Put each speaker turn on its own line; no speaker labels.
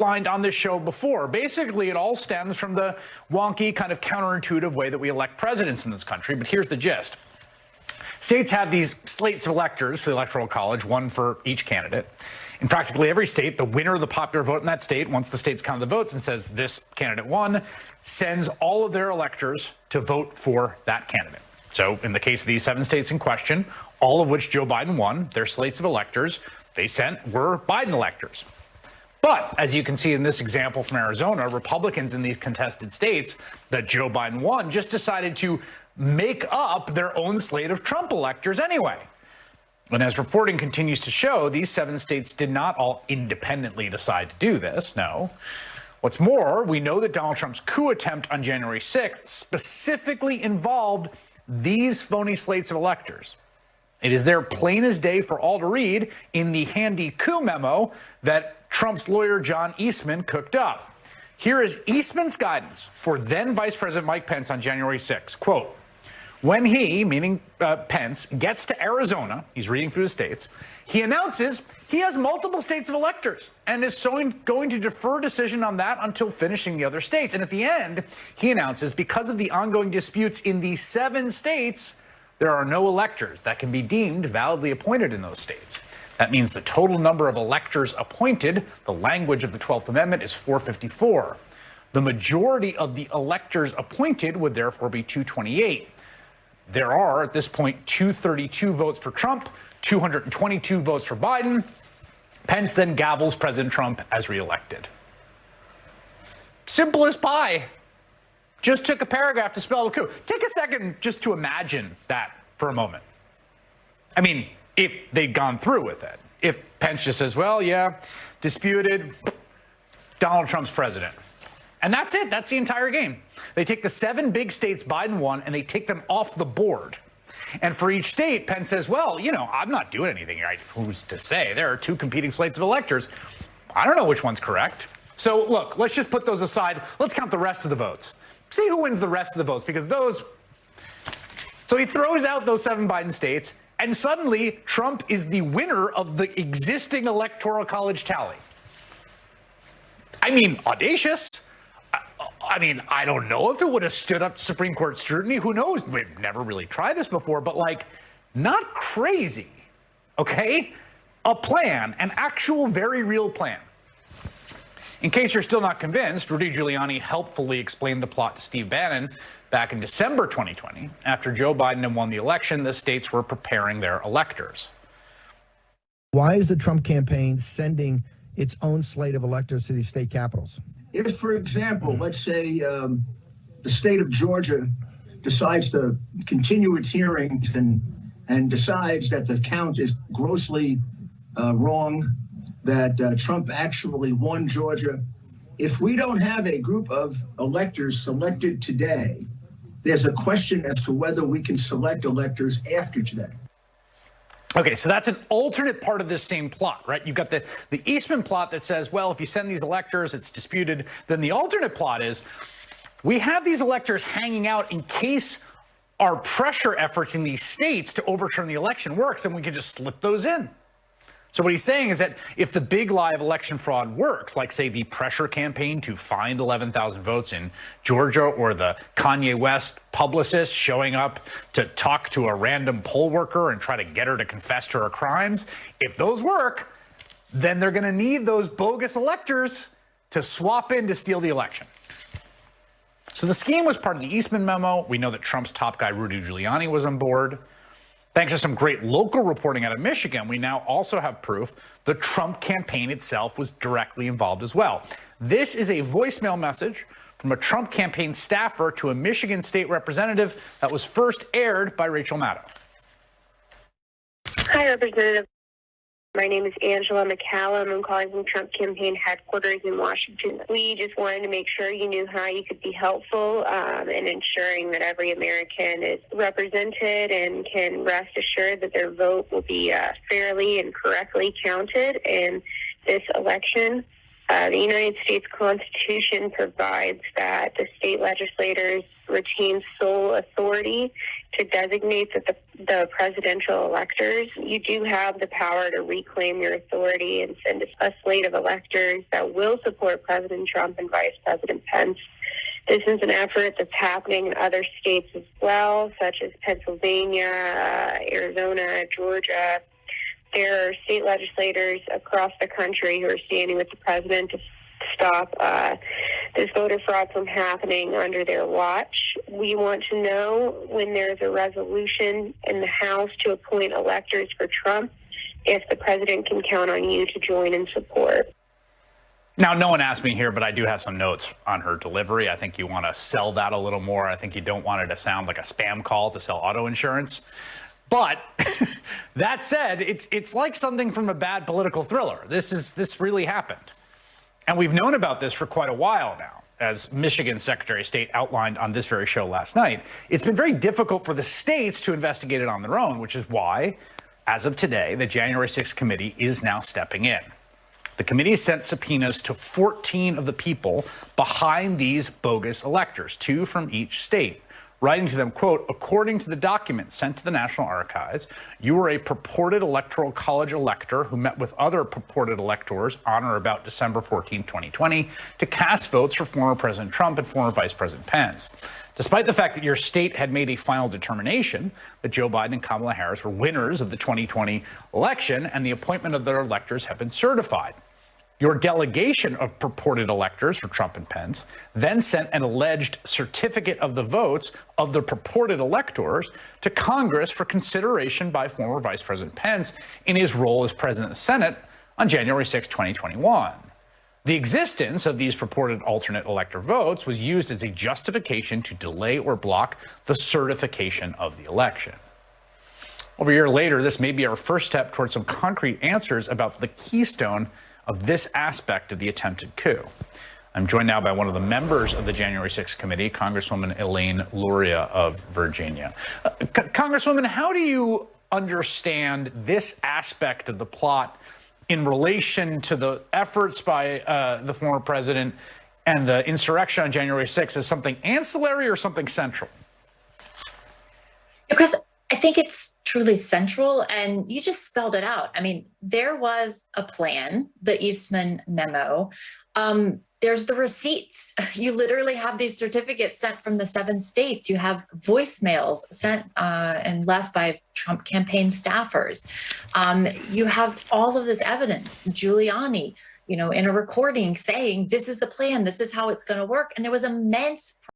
outlined on this show before. Basically, it all stems from the wonky, kind of counterintuitive way that we elect presidents in this country. But here's the gist. States have these slates of electors for the Electoral College, one for each candidate. In practically every state, the winner of the popular vote in that state, once the state's counted the votes and says this candidate won, sends all of their electors to vote for that candidate. So in the case of these 7 states in question, all of which Joe Biden won, their slates of electors they sent were Biden electors. But as you can see in this example from Arizona, Republicans in these contested states that Joe Biden won just decided to make up their own slate of Trump electors anyway. And as reporting continues to show, these 7 states did not all independently decide to do this, no. What's more, we know that Donald Trump's coup attempt on January 6th specifically involved these phony slates of electors. It is there plain as day for all to read in the handy coup memo that Trump's lawyer John Eastman cooked up. Here is Eastman's guidance for then Vice President Mike Pence on January 6th. Quote, when he, meaning Pence, gets to Arizona, he's reading through the states, he announces he has multiple states of electors and is going to defer decision on that until finishing the other states. And at the end, he announces because of the ongoing disputes in the 7 states, there are no electors that can be deemed validly appointed in those states. That means the total number of electors appointed, the language of the 12th Amendment, is 454. The majority of the electors appointed would therefore be 228. There are, at this point, 232 votes for Trump, 222 votes for Biden. Pence then gavels President Trump as reelected. Simple as pie. Just took a paragraph to spell a coup. Take a second just to imagine that for a moment. I mean, if they'd gone through with it. If Pence just says, well, yeah, disputed, Donald Trump's president. And that's it. That's the entire game. They take the 7 big states Biden won and they take them off the board. And for each state, Pence says, well, you know, I'm not doing anything right. Who's to say? There are 2 competing slates of electors. I don't know which one's correct. So look, let's just put those aside. Let's count the rest of the votes. See who wins the rest of the votes, because those. So he throws out those 7 Biden states, and suddenly Trump is the winner of the existing Electoral College tally. I mean, audacious. I mean, I don't know if it would have stood up to Supreme Court scrutiny. Who knows? We've never really tried this before, but like, not crazy, okay? A plan, an actual very real plan. In case you're still not convinced, Rudy Giuliani helpfully explained the plot to Steve Bannon back in December 2020. After Joe Biden had won the election, the states were preparing their electors.
Why is the Trump campaign sending its own slate of electors to these state capitals?
If, for example, let's say the state of Georgia decides to continue its hearings and decides that the count is grossly wrong, that Trump actually won Georgia, if we don't have a group of electors selected today, there's a question as to whether we can select electors after today.
Okay, so that's an alternate part of this same plot, right? You've got the Eastman plot that says, well, if you send these electors, it's disputed. Then the alternate plot is we have these electors hanging out in case our pressure efforts in these states to overturn the election works, and we can just slip those in. So what he's saying is that if the big lie of election fraud works, like, say, the pressure campaign to find 11,000 votes in Georgia, or the Kanye West publicist showing up to talk to a random poll worker and try to get her to confess to her crimes, if those work, then they're going to need those bogus electors to swap in to steal the election. So the scheme was part of the Eastman memo. We know that Trump's top guy, Rudy Giuliani, was on board. Thanks to some great local reporting out of Michigan, we now also have proof the Trump campaign itself was directly involved as well. This is a voicemail message from a Trump campaign staffer to a Michigan state representative that was first aired by Rachel Maddow.
Hi, Representative. My name is Angela McCallum. I'm calling from Trump campaign headquarters in Washington. We just wanted to make sure you knew how you could be helpful in ensuring that every American is represented and can rest assured that their vote will be fairly and correctly counted in this election. The United States Constitution provides that the state legislators retain sole authority to designate the presidential electors. You do have the power to reclaim your authority and send a slate of electors that will support President Trump and Vice President Pence. This is an effort that's happening in other states as well, such as Pennsylvania, Arizona, Georgia. There are state legislators across the country who are standing with the president to stop this voter fraud from happening under their watch. We want to know when there's a resolution in the House to appoint electors for Trump, if the president can count on you to join in support.
Now, no one asked me here, but I do have some notes on her delivery. I think you want to sell that a little more. I think you don't want it to sound like a spam call to sell auto insurance. But that said, it's like something from a bad political thriller. This really happened. And we've known about this for quite a while now, as Michigan's Secretary of State outlined on this very show last night. It's been very difficult for the states to investigate it on their own, which is why, as of today, the January 6th committee is now stepping in. The committee has sent subpoenas to 14 of the people behind these bogus electors, 2 from each state, writing to them, quote, according to the document sent to the National Archives, you were a purported electoral college elector who met with other purported electors on or about December 14, 2020, to cast votes for former President Trump and former Vice President Pence. Despite the fact that your state had made a final determination that Joe Biden and Kamala Harris were winners of the 2020 election and the appointment of their electors have been certified. Your delegation of purported electors for Trump and Pence then sent an alleged certificate of the votes of the purported electors to Congress for consideration by former Vice President Pence in his role as President of the Senate on January 6, 2021. The existence of these purported alternate elector votes was used as a justification to delay or block the certification of the election. Over a year later, this may be our first step towards some concrete answers about the keystone of this aspect of the attempted coup. I'm joined now by one of the members of the January 6th committee, Congresswoman Elaine Luria of Virginia. Congresswoman, how do you understand this aspect of the plot in relation to the efforts by the former president and the insurrection on January 6th as something ancillary or something central?
Because I think it's truly central, and you just spelled it out. I mean, there was a plan, the Eastman memo. There's the receipts. You literally have these certificates sent from the 7 states. You have voicemails sent and left by Trump campaign staffers. You have all of this evidence. Giuliani, in a recording saying, this is the plan, this is how it's going to work. And there was immense